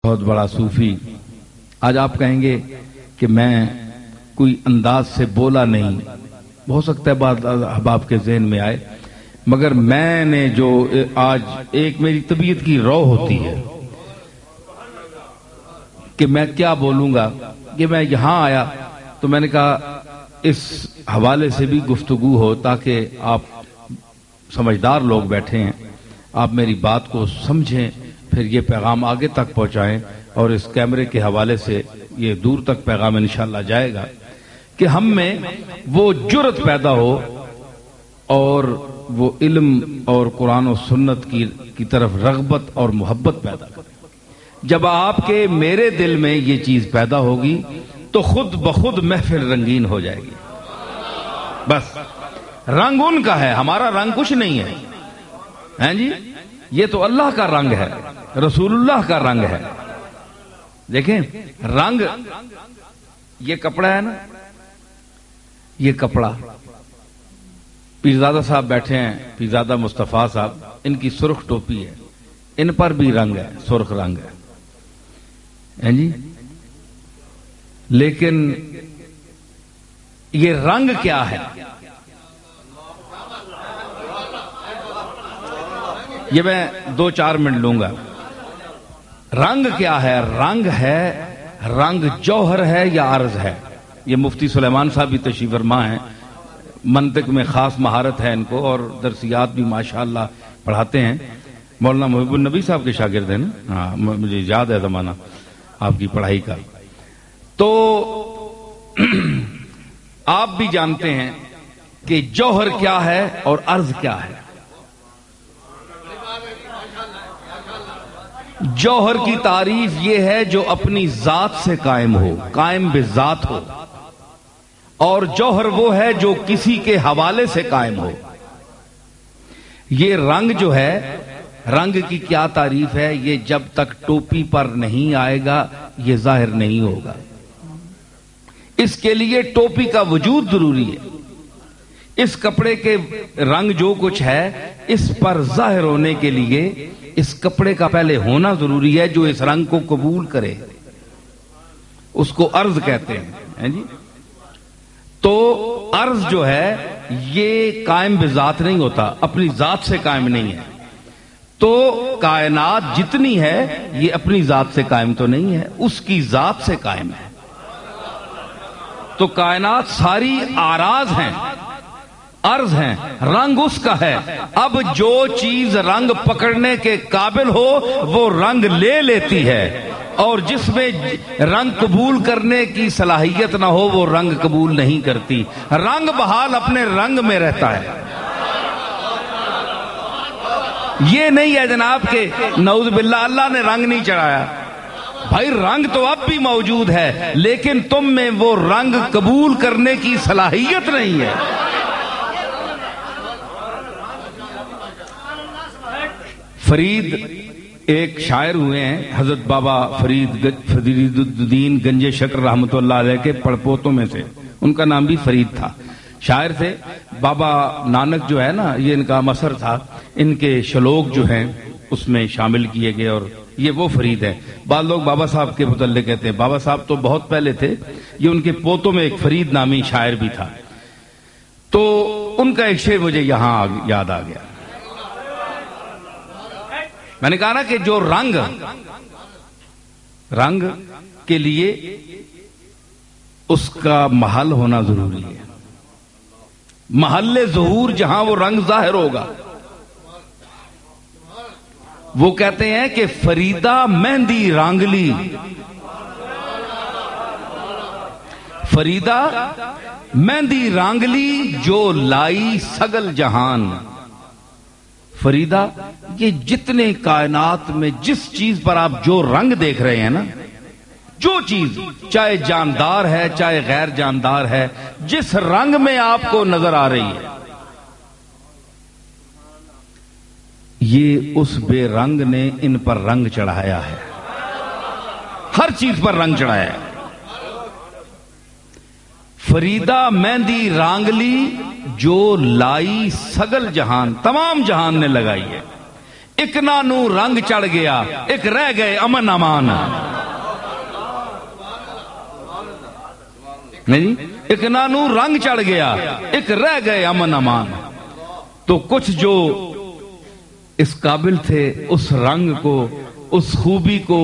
بہت بڑا صوفی. آج آپ کہیں گے کہ میں کوئی انداز سے بولا نہیں، ہو سکتا ہے بات احباب کے ذہن میں آئے، مگر میں نے جو آج ایک میری طبیعت کی رو ہوتی ہے کہ میں کیا بولوں گا، کہ میں یہاں آیا تو میں نے کہا اس حوالے سے بھی گفتگو ہو تاکہ آپ سمجھدار لوگ بیٹھے ہیں، آپ میری بات کو سمجھیں، پھر یہ پیغام آگے تک پہنچائیں اور اس کیمرے کے حوالے سے یہ دور تک پیغام انشاءاللہ جائے گا کہ ہم میں وہ جرأت پیدا ہو اور وہ علم اور قرآن و سنت کی طرف رغبت اور محبت پیدا کرے. جب آپ کے میرے دل میں یہ چیز پیدا ہوگی تو خود بخود محفل رنگین ہو جائے گی. بس رنگ ان کا ہے، ہمارا رنگ کچھ نہیں ہے، ہیں جی، یہ تو اللہ کا رنگ ہے، رسول اللہ کا رنگ ہے. دیکھیں رنگ، یہ کپڑا ہے نا، یہ کپڑا، پیرزادہ صاحب بیٹھے ہیں، پیرزادہ مصطفیٰ صاحب، ان کی سرخ ٹوپی ہے، ان پر بھی رنگ ہے، سرخ رنگ ہے جی. لیکن یہ رنگ کیا ہے؟ یہ میں 2-4 منٹ لوں گا. رنگ کیا ہے؟ رنگ ہے، رنگ جوہر ہے یا عرض ہے؟ یہ مفتی سلیمان صاحب بھی تشریف فرما ہیں، منطق میں خاص مہارت ہے ان کو اور درسیات بھی ماشاءاللہ پڑھاتے ہیں. مولانا محب النبی صاحب کے شاگرد ہیں نا؟ ہاں مجھے یاد ہے زمانہ آپ کی پڑھائی کا. تو آپ بھی جانتے ہیں کہ جوہر کیا ہے اور عرض کیا ہے. جوہر کی تعریف یہ ہے جو اپنی ذات سے قائم ہو، قائم بذات ہو، اور جوہر وہ ہے جو کسی کے حوالے سے قائم ہو. یہ رنگ جو ہے، رنگ کی کیا تعریف ہے؟ یہ جب تک ٹوپی پر نہیں آئے گا یہ ظاہر نہیں ہوگا. اس کے لیے ٹوپی کا وجود ضروری ہے. اس کپڑے کے رنگ جو کچھ ہے اس پر ظاہر ہونے کے لیے اس کپڑے کا پہلے ہونا ضروری ہے. جو اس رنگ کو قبول کرے اس کو عرض کہتے ہیں جی. تو عرض جو ہے یہ قائم بذات نہیں ہوتا، اپنی ذات سے قائم نہیں ہے. تو کائنات جتنی ہے یہ اپنی ذات سے قائم تو نہیں ہے، اس کی ذات سے قائم ہے. تو کائنات ساری آراز ہیں، عرض ہیں، رنگ اس کا ہے. اب جو چیز رنگ پکڑنے کے قابل ہو وہ رنگ لے لیتی ہے، اور جس میں رنگ قبول کرنے کی صلاحیت نہ ہو وہ رنگ قبول نہیں کرتی. رنگ بحال اپنے رنگ میں رہتا ہے. یہ نہیں ہے جناب کہ نعوذ باللہ اللہ نے رنگ نہیں چڑھایا. بھائی رنگ تو اب بھی موجود ہے لیکن تم میں وہ رنگ قبول کرنے کی صلاحیت نہیں ہے. فرید ایک شاعر ہوئے ہیں، حضرت بابا فرید الدین گنج شکر رحمۃ اللہ علیہ کے پڑپوتوں میں سے، ان کا نام بھی فرید تھا. شاعر تھے. بابا نانک جو ہے نا، یہ ان کا مصر تھا، ان کے شلوک جو ہیں اس میں شامل کیے گئے اور یہ وہ فرید ہے. بعض لوگ بابا صاحب کے متعلق کہتے ہیں، بابا صاحب تو بہت پہلے تھے، یہ ان کے پوتوں میں ایک فرید نامی شاعر بھی تھا. تو ان کا ایک شعر مجھے یہاں یاد آ گیا. میں نے کہا نا کہ جو رنگ کے لیے اس کا محل ہونا ضروری ہے، محل ظہور جہاں وہ رنگ ظاہر ہوگا. وہ کہتے ہیں کہ فریدہ مہندی رانگلی، فریدہ مہندی رانگلی جو لائی سگل جہان. فریدہ یہ جتنے کائنات میں جس چیز پر آپ جو رنگ دیکھ رہے ہیں نا، جو چیز چاہے جاندار ہے چاہے غیر جاندار ہے، جس رنگ میں آپ کو نظر آ رہی ہے، یہ اس بے رنگ نے ان پر رنگ چڑھایا ہے. ہر چیز پر رنگ چڑھایا ہے. فریدہ مہندی رانگلی جو لائی سگل جہان، تمام جہان نے لگائی ہے. ایک نانو رنگ چڑھ گیا، ایک رہ گئے امن امان. نہیں، ایک نانو رنگ چڑھ گیا، ایک رہ گئے امن امان. تو کچھ جو اس قابل تھے اس رنگ کو، اس خوبی کو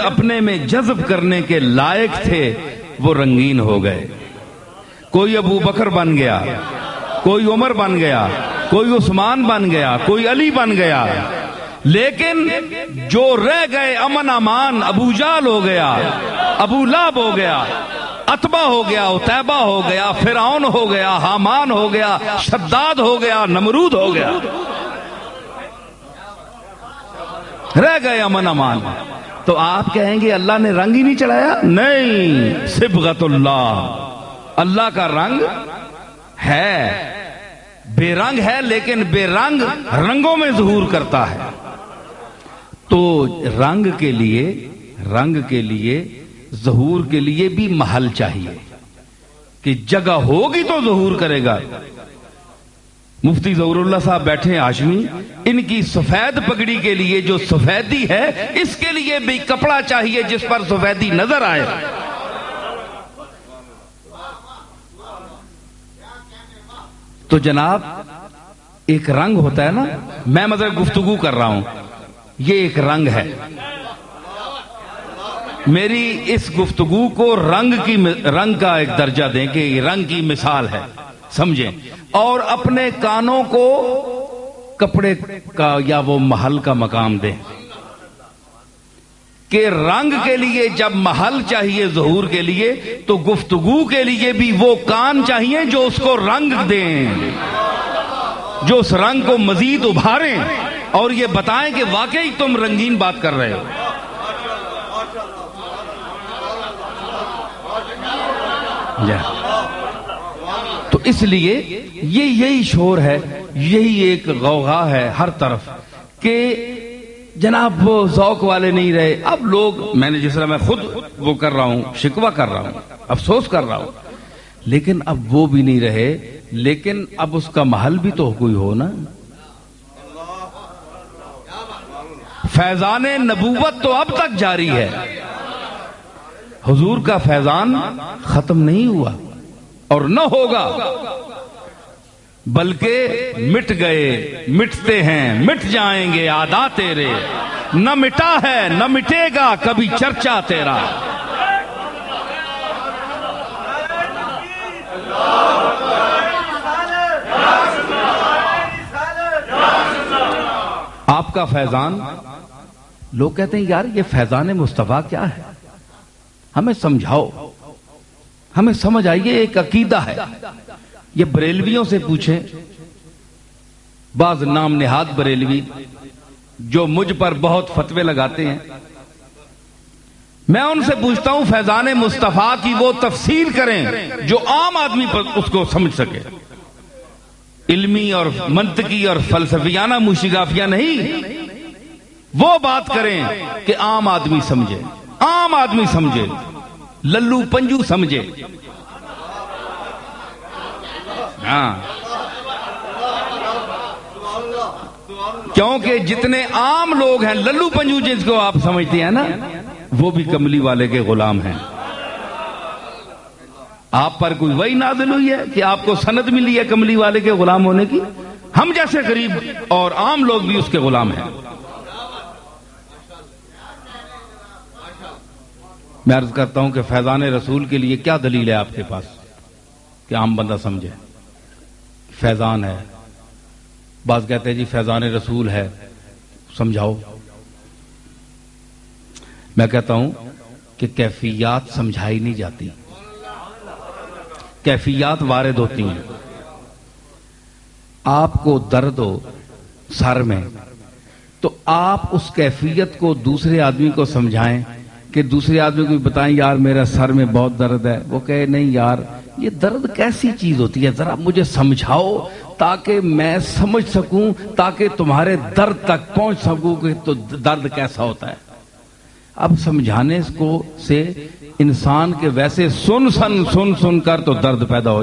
اپنے میں جذب کرنے کے لائق تھے، وہ رنگین ہو گئے. کوئی ابو بکر بن گیا، کوئی عمر بن گیا، کوئی عثمان بن گیا، کوئی علی بن گیا. لیکن جو رہ گئے امن امان، ابو جال ہو گیا، ابو لہب ہو گیا، عتبہ ہو گیا، عتیبہ ہو گیا، فرعون ہو گیا، حامان ہو گیا، شداد ہو گیا، نمرود ہو گیا. رہ گئے امن امان. تو آپ کہیں گے اللہ نے رنگ ہی نہیں چڑھایا؟ نہیں، صبغت اللہ، اللہ کا رنگ ہے، بے رنگ ہے، لیکن بے رنگ رنگوں میں ظہور کرتا ہے. تو رنگ کے لیے ظہور کے لیے بھی محل چاہیے کہ جگہ ہوگی تو ظہور کرے گا. مفتی ظہور اللہ صاحب بیٹھے ہاشمی، ان کی سفید پگڑی کے لیے جو سفیدی ہے، اس کے لیے بھی کپڑا چاہیے جس پر سفیدی نظر آئے. تو جناب ایک رنگ ہوتا ہے نا، میں مطلب گفتگو کر رہا ہوں، یہ ایک رنگ ہے. میری اس گفتگو کو رنگ کا ایک درجہ دیں کہ یہ رنگ کی مثال ہے، سمجھیں. اور اپنے کانوں کو کپڑے کا یا وہ محل کا مقام دیں کہ رنگ کے لیے جب محل چاہیے ظہور کے لیے، تو گفتگو کے لیے بھی وہ کان چاہیے جو اس کو رنگ دیں، جو اس رنگ کو مزید ابھاریں اور یہ بتائیں کہ واقعی تم رنگین بات کر رہے ہو. تو اس لیے یہی شور ہے، یہی ایک غوغا ہے ہر طرف کہ جناب وہ ذوق والے نہیں رہے. اب لوگ، میں نے جس طرح میں خود وہ کر رہا ہوں، شکوہ کر رہا ہوں، افسوس کر رہا ہوں، لیکن اب وہ بھی نہیں رہے. لیکن اب اس کا محل بھی تو کوئی ہو نا. فیضان نبوت تو اب تک جاری ہے، حضور کا فیضان ختم نہیں ہوا اور نہ ہوگا، بلکہ مٹ گئے، مٹتے ہیں، مٹ جائیں گے عادا تیرے، نہ مٹا ہے نہ مٹے گا کبھی چرچا تیرا. آپ کا فیضان، لوگ کہتے ہیں یار یہ فیضان مصطفیٰ کیا ہے، ہمیں سمجھاؤ، ہمیں سمجھ آئیے. ایک عقیدہ ہے، یہ بریلویوں سے پوچھیں، بعض نام نہاد بریلوی جو مجھ پر بہت فتوے لگاتے ہیں، میں ان سے پوچھتا ہوں فیضان مصطفیٰ کی وہ تفسیر کریں جو عام آدمی پر اس کو سمجھ سکے، علمی اور منطقی اور فلسفیانہ موشگافیہ نہیں. وہ بات کریں کہ عام آدمی سمجھے، عام آدمی سمجھے، للو پنجو سمجھے. ہاں، کیونکہ جتنے عام لوگ ہیں، للو پنجو جس کو آپ سمجھتے ہیں نا، وہ بھی کملی والے کے غلام ہیں. آپ پر کوئی وحی نازل ہوئی ہے کہ آپ کو سند ملی ہے کملی والے کے غلام ہونے کی؟ ہم جیسے غریب اور عام لوگ بھی اس کے غلام ہیں. میں عرض کرتا ہوں کہ فیضان رسول کے لیے کیا دلیل ہے آپ کے پاس کہ عام بندہ سمجھے؟ فیضان ہے، بعض کہتے ہیں جی فیضان رسول ہے، سمجھاؤ. میں کہتا ہوں کہ کیفیات سمجھائی نہیں جاتی، کیفیات وارد ہوتی ہیں. آپ کو درد ہو سر میں تو آپ اس کیفیت کو دوسرے آدمی کو سمجھائیں کہ دوسرے آدمی کو بتائیں یار میرا سر میں بہت درد ہے. وہ کہے نہیں یار یہ درد کیسی چیز ہوتی ہے، ذرا مجھے سمجھاؤ تاکہ میں سمجھ سکوں، تاکہ تمہارے درد تک پہنچ سکوں کہ تو درد کیسا ہوتا ہے. اب سمجھانے کو سے انسان کے ویسے سن کر تو درد پیدا ہو